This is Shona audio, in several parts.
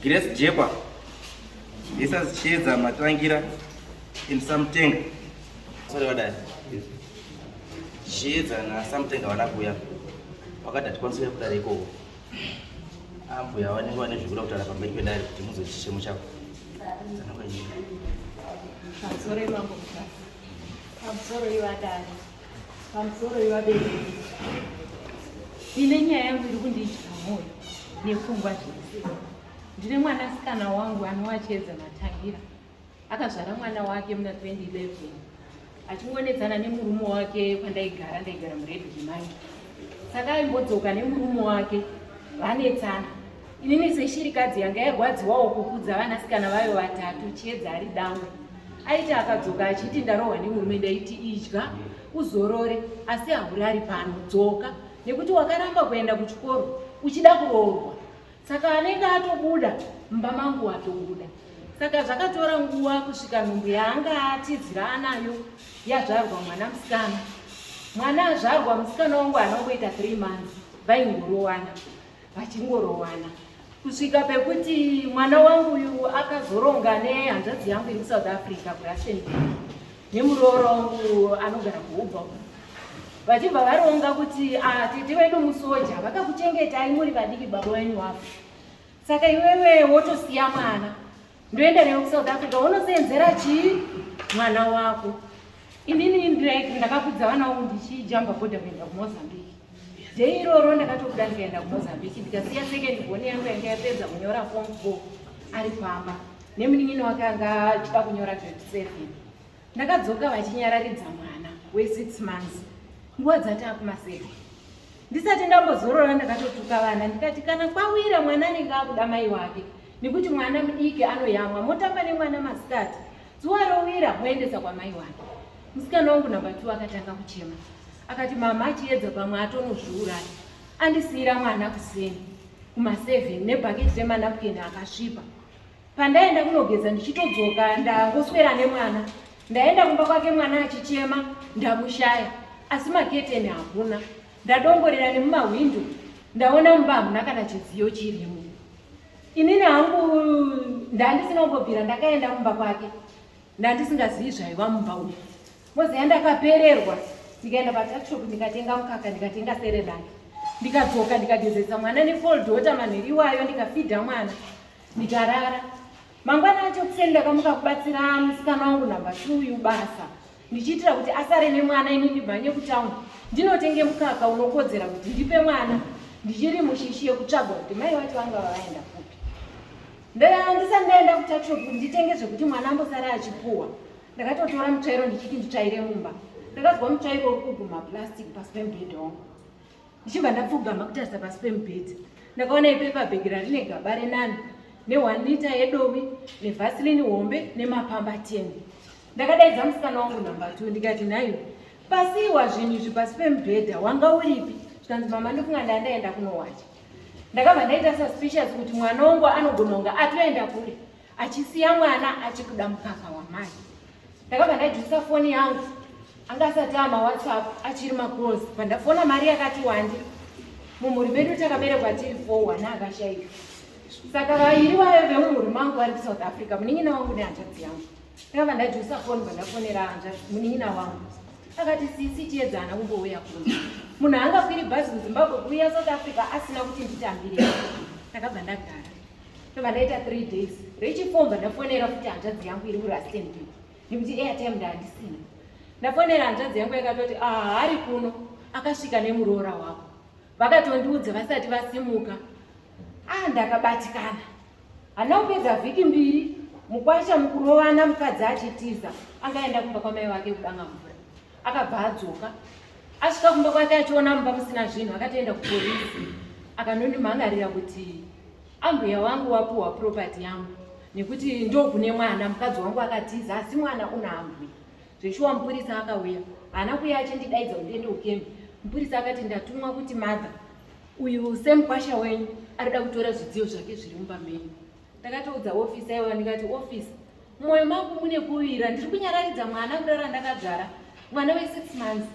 Grace Jepa. This is Sheza Matrangira in something. Sorry, what I Sheza and something I want to wear. Wakati atukonsiwe kutariko ambu ya wani wani shugula kutarapa mbiki ndari kutimuzo chishimu chako sana kwa hiyo I'm sorry mambo I'm sorry you are dad I'm sorry you are baby ine nyaya yangu iri kundiitira moyo nepfungwa zvese ndine mwanasikana wangu anowachedza Matangira akazvara mwana wake muna 2011 achingonetsana nemurume wake kwandaigara muRedhill saka aimbodzoka nemurume wake vanetsana. Inini seshirikadzi yanga yarwadziwawo kukudza vanasikana vayo vatatu chiedza ari damwe. Aiti akadzoka achiti ndarohwa nemurume ndaiti idya uzorore asi haurari pano dzoka nekuti wakaramba kuenda kuchikoro uchida kuroorwa. Saka anenge atobuda mumba mangu watobuda. Saka zvakatora nguva kusvika nhumbu yaanga atidzira anayo yazvarwa mwana musikana. Mwana azvarwa musikana wangu anongoita 3 months vaingorowana vachingorowana kusvika pekuti mwana wangu uyu akazoronga nehanzvadzi yangu iri South Africa kuRustenburg nemurooro wangu anogara kuUbva vachibva varonga kuti tete wedu musoja vakakuchengetai muri vadiki baba wenyu wapo saka iwewe wotosiya mwana ndoenda newe kuSouth Africa unosenzera chii mwana wako. Inini ndakakudza vana vangu ndichijamba bhodha kuenda kuMozambique. Dei iroro ndakatobuda ndikaenda kuMozambique ndikasiya second born yangu yanga yapedza kunyora form 4 ari pamba nemunin'ina wake anga achida kunyora 27. Ndakadzoka vachinyararidza mwana we6 months nguva dzatava kuma7. Ndisati ndambozorora ndakatotuka vana ndikati kana kwawira mwana anenge akuda mai wake nekuti mwana mudiki anoyamwa motamba nemwana masikati zuva rovira moendesa kwamai wake. Musikana wangu namba 2 akatanga kuchema akati mama achiedza pamwe atonozviuraya andisiyira mwana kuseni kuma7 nebhaketi remanapukeni akasvipa. Pandaenda kunogeza ndichitodzoka ndangoswera nemwana ndaenda kumba kwake mwana achichema ndamushaya asi maketeni hakuna. Ndadongorera nemumahwindo ndaona mumba hamuna kana chidziyo chirimo. Inini hangu ndandisina kumbobvira ndakaenda kumba kwake ndandisingazivi zvaiva mumba uyu. Mozi ndakapererwa ndikaenda patakishop ndikatenga mukaka ndikatenga serelang ndikadzoka ndikagezesa mwana nefoldota manheri iwayo ndikafidha mwana ndikarara. Mangwana acho kuseni ndakamuka kubatsira musikana wangu namba 2 uyu basa ndichiitira kuti asare nemwana ini ndibvanye kutaundi ndinotenge mukaka unokodzera kuti ndipe mwana ndichiri mushishi yekutsvagwa kuti mai vacho vanga vaenda kupi. Ndisati ndaenda kutakishop nditenge zvekuti mwana ambosara achipuwa ndakatotora mutsvairo ndichiti nditsvaire mumba. Ndakazwa mutsvairo uri kuguma plastic pasi pemubhedhi wangu ndichibva ndapfugama kutarisa pasi pemubhedhi ndakaona ipepa bhegi rarine gaba renani ne1 lita yedovi nevhasilini hombe nemapamba 10. Ndakadaidza musikana wangu namba 2 ndikati nayo pasiwa zvinhu izvi pasi pemubhedha wanga uripi. Zvikanzi mama ndofunga ndandaenda kunowacha. Ndakabva ndaita suspicious kuti mwana wangu anogona kunge atoenda kure achisiya mwana achikuda mukaka wamai. Ndakabva ndajisa foni yangu angasati amaWhatsApp achiri macross pandafona mari yakati wandi mumhuri medu takaberekwa tiri 4 wana akashayika. Saka vairi vayo vemumhuri mangu vari kuSouth Africa munin'ina wangu nehanzvadzi yangu. Ndakabva ndajisa foni pandafonera munin'ina wangu akati sisi tiedzana kumbouya kuno munhu angakwiri bhazi kuZimbabwe kuuya South Africa asina kuti nditambire. Ndakabva ndagara ndobva ndaita 3 days rechifomba ndafonera kuti hanzvadzi yangu iri kuRustenburg nekuti airtime ndandisina. Ndafonera hanzvadzi yangu yakatoti hari kuno akasvika nemuroora wako vakatondiudza vasati vasimuka. Ndakabatikana hana kupedza vhiki 2 mukwasha mukurovana mukadzi achitiza angaenda kumba kwamai wake kudanga mvura akabva adzoka asvika kumba kwake achiona mumba musina zvinhu akatoenda kupolisi akanondimhangarira kuti ambuya wangu wapuhwa property yangu nekuti ndogune mwana mukadzi wangu akatiza asi mwana una ambuya. Zveshuwa mupurisa akauya hana kuya achindidaidza kuti ndiende ukembe. Mupurisa akati ndatumwa kuti mother uyu semukwasha wenyu arida kutora zvidziyo zvake zviri mumba menyu. Ndakatoudza ofisi aiwa ndikati ofisi mwoyo mangu mune kuwira ndiri kunyararidza mwana kudara ndakagara mwana we6 months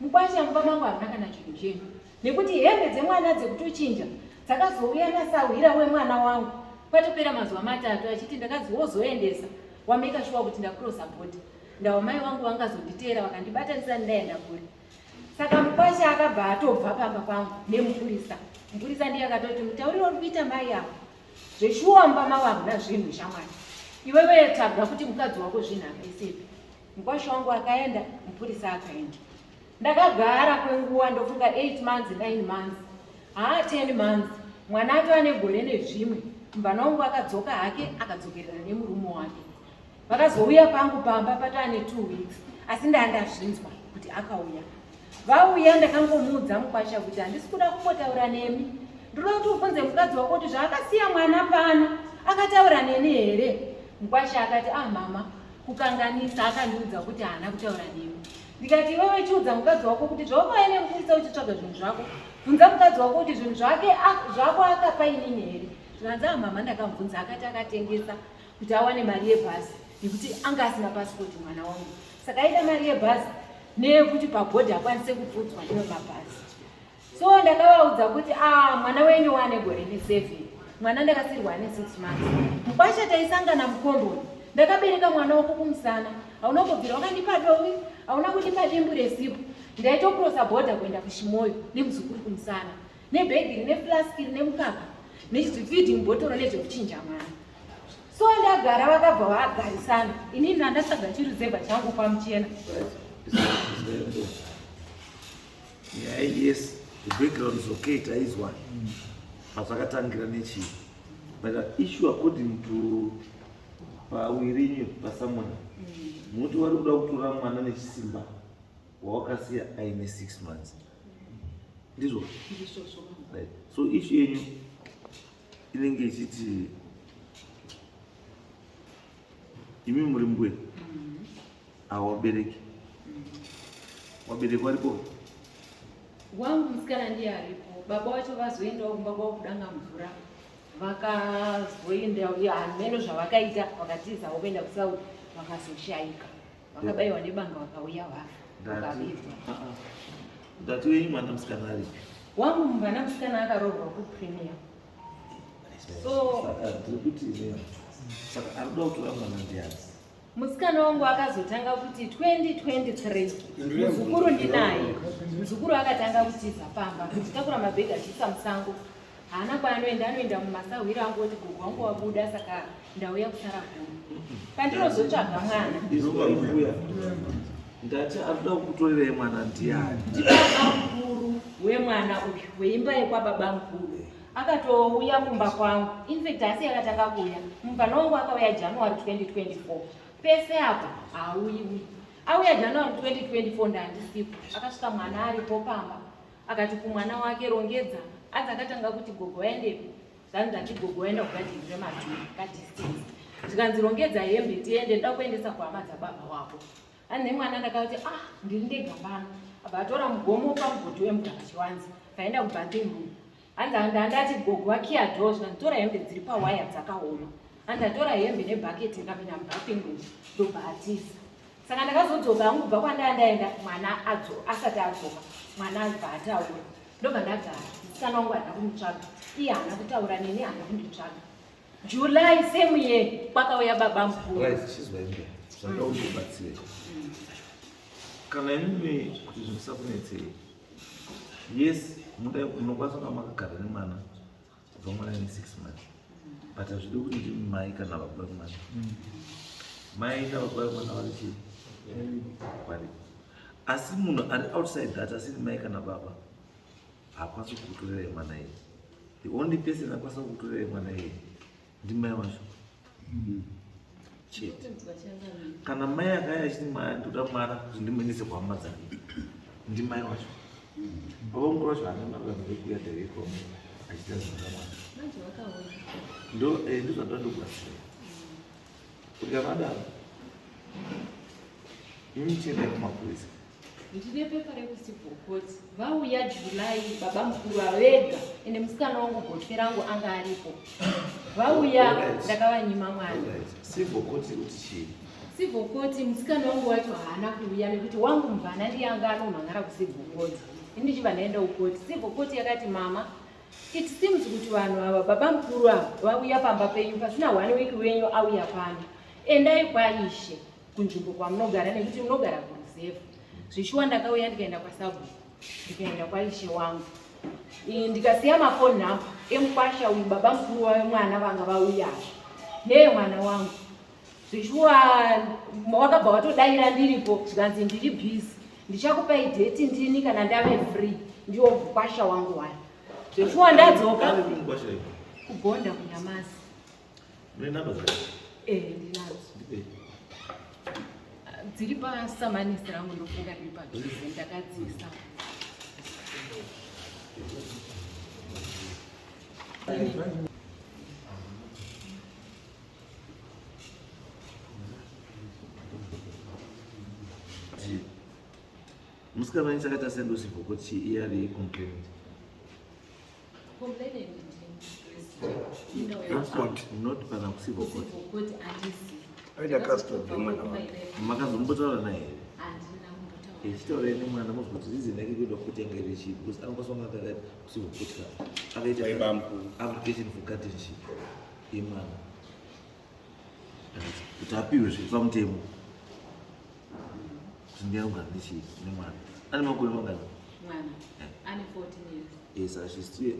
mukwasha mumba mangu hamuna kana chinhu chenyu nekuti hembe dzemwana dzekutochinja dzakazouya nasahwira wemwana wangu. Kwatopera mazuva matatu achiti ndakazi wozoendesa wameka shuwa kuti ndakurosa bhodha. Ndawa mai wangu vangazonditeera vakandibatanisa ndaenda kure. Saka Mukwasha akabva atobva pamba pangu nemupurisa. Mupurisa ndiye akatoti mutauriro uri kuita mai yako zveshuwamba mavamuna zvinhu shamwari. Iwewe tabva kuti mukadzi wako zvinhu akaisepi. Mukwasha wangu akaenda, mupurisa akaenda. Ndakagara kwenguva ndofunga 8 months 9 months 10 months. Mwana atova negore nezvimwe. Mubvana wangu akadzoka hake akadzokerera nemurume wake. Vakazouya pangu pamba patova ne 2 weeks. Asi ndandazvinzwa kuti akauya. Vauya ndakangomuudza Mukwasha kuti handisi kuda kumbotaura nemi. Ndinoda kuti ubvunze mukadzi wako kuti zvaakasiya mwana pano akataura neni here. Mukwasha akati mama kukanganisa, akandiudza kuti haana kutaura nemi. Ndikati iwewe chiudza mukadzi wako kuti zvawakauya nemupurisa uchitsvaga zvinhu zvako, bvunza mukadzi wako kuti zvinhu zvako akapa inini here. Zvikanzi mama ndakamubvunza, akati akatengesa kuti awane mari yebhasi nekuti anga asina pasipoti mwana wangu. Saka aida mari yebhasi nekuti pabhodhi akwanise kupfutswa nemabhasi. So ndakavaudza kuti mwana wenyu wane gore ne7, mwana ndakasirwa ne 6 months. Mukwasha taisangana mukomboni, ndakabereka mwana wako kumusana, hauna kubvira wakandipa dovi, hauna kundipa dimbu resipo. Ndaitokurosa bhodha kuenda kuShimoyo nemuzukuru kumusana, nebhegi rine flaski rine mukaka, nechifiding bhotoro nezvekuchinja mwana. So ndagara vakabva vagarisana, inini ndandasaga chiruzevha changu pamuchena. Yeah, yes, the background is okay, it is one. Pasakatangira nechi. But the issue according to Wirinyu, Pasamona, Mutu waruda kutura mwana nechisimba, wakasiya aine 6 months. This one. Right. So issue yenyu inenge ichiti imi muri mbwe awabereki. Wabereki waripo? Wangu musikana ndiye aripo. Baba wacho vazoendawo kumba kwavo kudanga mvura. Vakazoenda meno zvavakaita vakatizawo kuenda kuSaudi vakazoshaika. Vakabayiwa nebanga vakauya vafa. Vakabirwa. Ndati wenyu mwana musikana aripo? Wangu mwana musikana akaroorwa kuPremier. So saka arikuda kutora mwana ndiani? Musikana wangu akazotanga kuti 2023 muzukuru ndinaye. Muzukuru akatanga kutiza pamba kutakura mabhegi achiisa musango. Haana kwaanoenda, anoenda mumasahwira angoti gogo wangu wabuda, saka ndauya kusara guru. Pandinozotsvaga mwana ndinobakuya ndati arikuda kukutorerei mwana ndiani? Ndibaba mukuru wemwana uyu weimba yekwababa mukuru. Akatouya kumba kwangu. In fact asi akatanga kuuya. Mubvana wangu akauya January 2024. Pese apa hauyiwi. Auya January 2024 ndandisipo. Akasvika mwana aripo pamba. Akati kumwana wake rongedza. Adza akatanga kuti gogo aendepi. Ndati gogo aenda kugadhiri remadhuri kadistance. Zvikanzi rongedza hembe tiende, ndoda kuendesa kuhama dzababa wako. Ane mwana ndakati ndiri ndega pano. Abatora mugomo pamugodhi wemugaka chiwanzi. Kaenda kubathing room. Andati gogo wakiya dhoo, zvikanditora hembe dziri pawaya dzakaoma. Andatora hembe nebhaketi ndikapinda mubathing room ndobva atiza. Saka ndakazodzoka hangu kubva kwandaenda mwana asati adzoka. Mwana abva ataura. Ndobva ndagara. Musikana wangu haana kunditsvaga. Iye haana kutaura neni, haana kunditsvaga. July same year kwakauya baba mukuru. Right, chizwaimbe. Zvakaubatsire. Kana imimi kuti zvisakunetsei. Yes, munokwanisa kunge makagara nemwana kubva mwana ane 6 months. But hazvidi kuti ndimi mai kana baba vemwana. Mai nababa vemwana vari chii? Varipo. Asi munhu ari outside that asiri mai kana baba haakwanisi kukutorerei mwana iye. The only person akwanisa kukutorerei mwana iye ndimai wacho. Chete. Kana mai akauya achiti ndoda mwana kuti ndimuendese kuhama dzake, ndimai wacho. Baba mukuru wacho haana mabasa ekuuya direct achita zvinhu zvamwana. Ndozvatoda ndokubatsira. Ukavadaro imichenda yekumapurisa. Ndine pepa rekucivil court. Vauya July baba mukuru avega ende musikana wangu gotwe rangu anga aripo. Vauya ndakavanyima mwana. Civil court kuti chii? Civil court musikana wangu wacho haana kuuya nekuti wangu mubvana ndiye anga anomhangara kucivil court. ndichiva ndaenda kukoti. Civil court yakati mama, it seems kuti vanhu ava baba mukuru ava vauya pamba penyu pasina 1 week wenyu auya pano. Endai kwaishe kunzvimbo kwamunogara nekuti munogara kuruzevu. Zvishuwa ndakauya ndikaenda kwaSabhuku. Ndikaenda kwaishe wangu. Ndikasiya mafoni nhamba emukwasha uyu baba mukuru wemwana vanga vauya. Neye mwana wangu. Zvishuwa wakabva watodaira ndiripo zvikanzi ndiri busy. Ndichakupai date ndini kana ndave free. Ndiwo mukwasha wangu waya. Zvishuwa ndadzoka kugonda kuNyamazi. Ndinazo zake. Ndinazo. Dziri pasamanisi rangu ndofunga ndiri padhuze ndakadzisa. Musikana ni chakata sendo Civil Court iya ri complaint. Complaint Not pana Civil Court. Civil Court andisi. Aida custody mwana wake. Makazombotara naye. Andina mbotaura. Chitore ni mwana muzikuti zizine kuda kutengere chi because anokosonga kaka Civil Court akaita application for guardianship imwana. Utapiwe zvipamutemo. Sindiya unganishi ni mwana. Ani makuru mangana? Mwana. Ani 14 years. Yes, she's still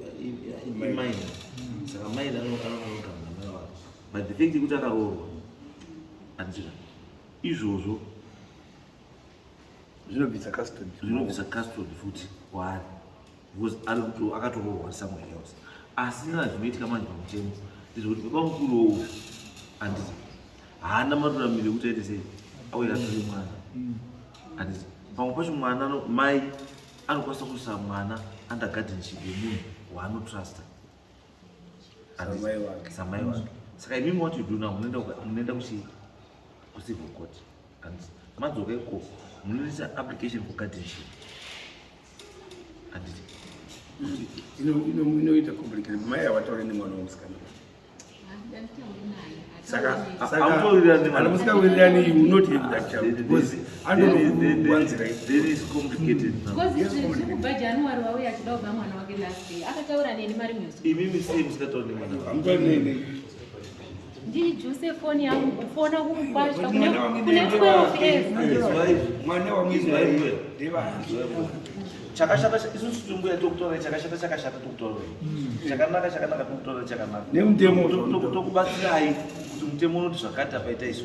in minor. Saka minor anonoka mwana wake. But the thing kuti akarohwa andira izvozvo Zvinobvisa custody futi kwaari because ari kuti akatorohwa somewhere else. Asina zvinoitika manje pamutemo ndizvokuti baba mukuru wowo anditi haana mararamiro ekuti aite sei auya atore mwana anditi pamwe pacho mwana mai anokwanisa kuisa mwana under guardianship yemunhu waanotrusta samai wake. Saka imimi what you do now munoenda kuCivil Court and madzoka ikoko munoisa application for guardianship anditi inoita complicated. Mai avatauri nemwana womusikana. Saka anomusikawirirani you not have that child because anonokuwanzira there is complicated now. Because kubva January wauya achida kubva mwana wake last day akataura neni mari music. Imimi sei musikataura nemwana amutari nene Ndiri Jose phone yangu kufona kumupasha kune 12 years. mwana wamwizwa ndeva chakashata isusu tumbuya tokutora chakashata tokutora chakanaka tokutora chakanaka nemutemo tokubatsirai kuti mutemo unoti zvakati apaita iso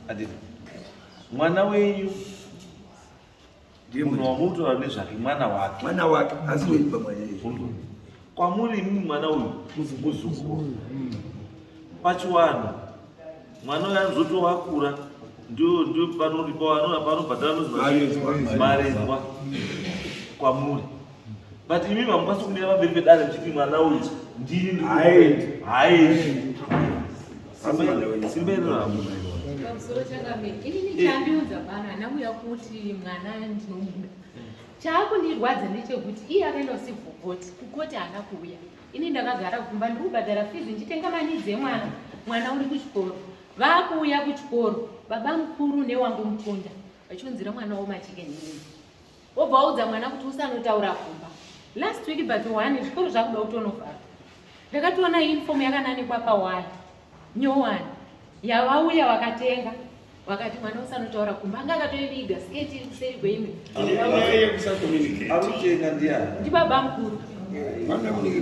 adini mwana wenyu munhu wamutora nezvake mwana wake asi weiba mwana kwamuri mimi mwana uyu muzukuru pachiwanhu mwana uyu anozotowakura ndio panobhadhara marenzwa kwamuri but imimi hamukwanisi kumira pamberi pedare muchiti mwana uyu ndini haendi simbairaramo Pamusoro chakamira ini chambiudza pano anauya kuti mwana ndinomuda. Chaakundirwadza ndechekuti iye akaenda kuCivil Court kukoti haana kuuya. Ini ndakagara kumba ndiri kubhadhara fizi ndichitenga manidzi emwana. Mwana uri kuchikoro. Vakuuya kuchikoro. Baba mukuru newangu mukunda vachiunzira mwana womachikenyini. Wobva waudza mwana kuti usanotaura kumba. Last week but 1 zvikoro zvakuda kutonovhara. Ndakatoona uniform yakananikwa pawaya. Nyowani. Yavauya vakatenga. Wakati mwana usanotaura kumba anga akatoiviga sketi iri kuseri kweimwe. arikutenga ndiani Ndi baba mukuru.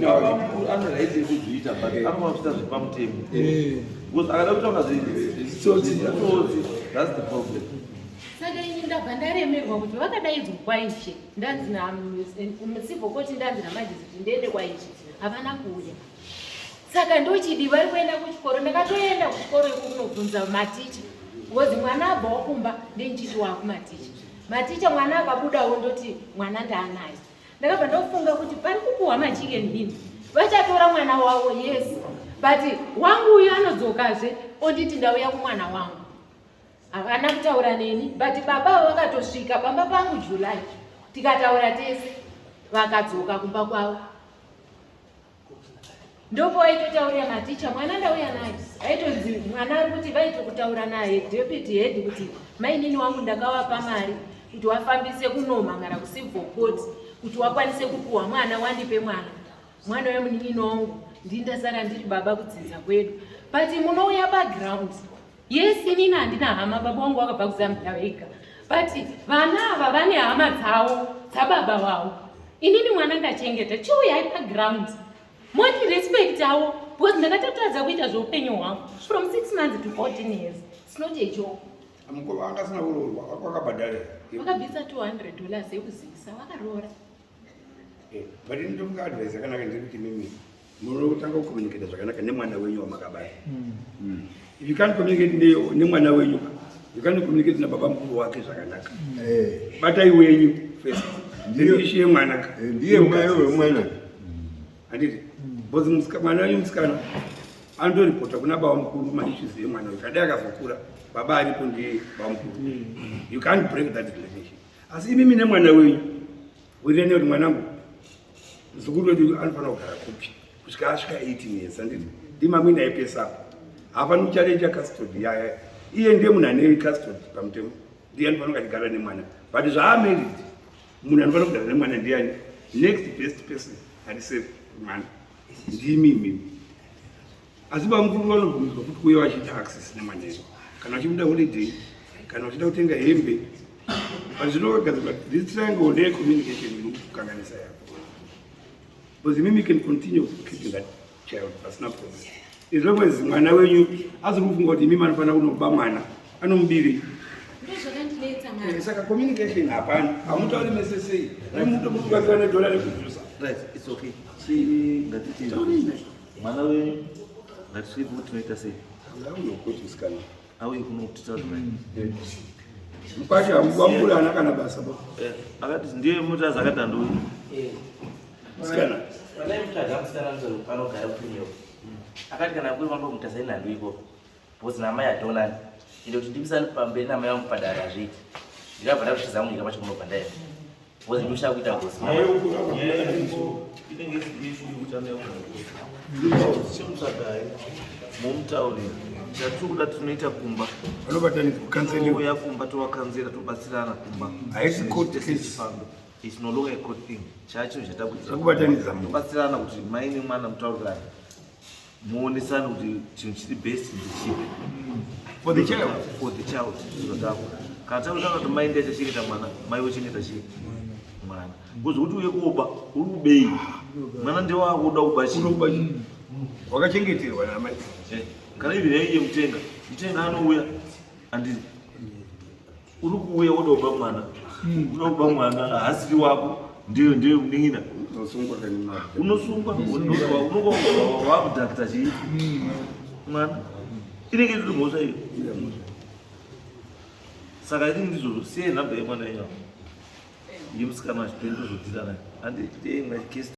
baba mukuru anoraiti ekuzviita but anomakuita zvepamutemo because akada kutonga zvitsotsi that's the problem. Saka ini ndabva ndaremerwa kuti vakadaidzwa kwaishe ndanzi muCivil Court ndanzi namajisiti ndiende kwaishe havana kuuya. Saka ndochidi vari kuenda kuchikoro ndakatoenda kuchikoro iko kunobvunza maticha because mwana abva wakumba ndenchiti wakumaticha. Maticha mwana akabudawo ndoti mwana ndaanaye. Ndakabva ndofunga kuti pari kupuhwa machikeni bini vachatora mwana wavo yes but wangu uyu anodzokazve onditi ndauya kumwana wangu. Havana kutaura neni but baba vakatosvika pamba pangu July tikataura tese vakadzoka kumba kwavo. Ndopo vaitotaurira maticha mwana ndauya naye aitonzi mwana ari kuti vaito kutaura naye deputy head kuti mainini wangu ndakavapa mari kuti wafambise kunomhangara kuCivil Court kuti wakwanise kupuwa mwana wandipe mwana wemunin'ino wangu ndindasara ndiri baba kudzidza kwedu but munouya background yes inini handina hama baba wangu wakabva kuzambia vega but vana ava vane hama dzavo dzababa vavo inini mwana ndachengeta chiuyai background moti respect avo because ndakatatadza kuita zveupenyu hwangu from 6 months to 14 years it's not a joke. Mukova angasina kuroorwa wakabhadhara wakabvisa $200 ekuzivisa wakaroora but ndinomuka advice yakanaka ndekuti mimi munotanga kucommunicate zvakanaka nemwana wenyu wamakabaya. If you can't communicate nemwana wenyu you can't communicate nababa mukuru wake zvakanaka. Batai wenyu first ndishiye mwana ndiye mai wemwana handiti because mwana wenyu musikana andoripota kuna baba mukuru maissues emwana kadai akazokura baba aripo ndiye baba mukuru. You can't break that relationship. Asi imimi nemwana wenyu wirene kuti mwanangu zukuru wedu anofanira kugara kupi kusvika asvika 18 years handiti ndimamwini aipesa hapana kucharenja custody yaya iye ndiye munhu ane custody pamutemo ndiye anofanira kugara nemwana but zvaamarried munhu anofanira kugara nemwana ndiani next best person handisef mwana ndimimi. Asi bamukuru vanobvumidzwa kuti uye vachiita access nemwana iyo kana vachimuda holiday kana vachida kutenga hembe but zvinogadzirwa this triangle necommunication inokukanganisa yako because mimi can continue keeping that child pasina problem as long as mwana wenyu asiri kufunga kuti mimi anofanira kunoba mwana anomubiri saka communication hapana hamutauri mese sei nemutomukuvakiwa nedhora rekujusa right it's okay ngatiti mwana wenyu ngatisvipe kuti tinoita sei unokotisikana auye kunotitaura mukwati hamuvamburana kana basa akati ndiye mutazi akati handouyi sikana vanai mutadza musikana anogara kupinyewo akati kana kuri vamba mutazai nhandu iko bhozi namai adonani ende kuti ndibisani pamberi namai vangu padare hazviiti ndikabva ndakushiza munyika macho kunobva ndaenda bhozi ndinoshaka kuita bhozi inenge chimutsvagai momutaurira chatiri kuda tinoita kumba vanobataniuya kumba tovakanzera tobatsirana kumba haisi court case it's no longer a court thing chacho chatakubatanidza tobatsirana kuti mai nemwana mutaurirana muonesane kuti chinhu chiri best ndechipi for the child zvinotako kana tautanga kuti mai ndiye chachengeta mwana mai wochengeta chii mwana kuzoti uye kuoba uri kubei mwana ndewako uda kuba chii wakachengeterwa namai kana ivi naiye kutenga anouya andi uri kuuya woda kuba mwana uda kuba mwana haasiri wako ndiye munin'ina unosungwa unonga wakudhakita chii mwana inenge tiri mhosva iyo saka iri ndizvozvo siye nhamba yemwana yenyu yemusikana achitoendozvodzirana handiti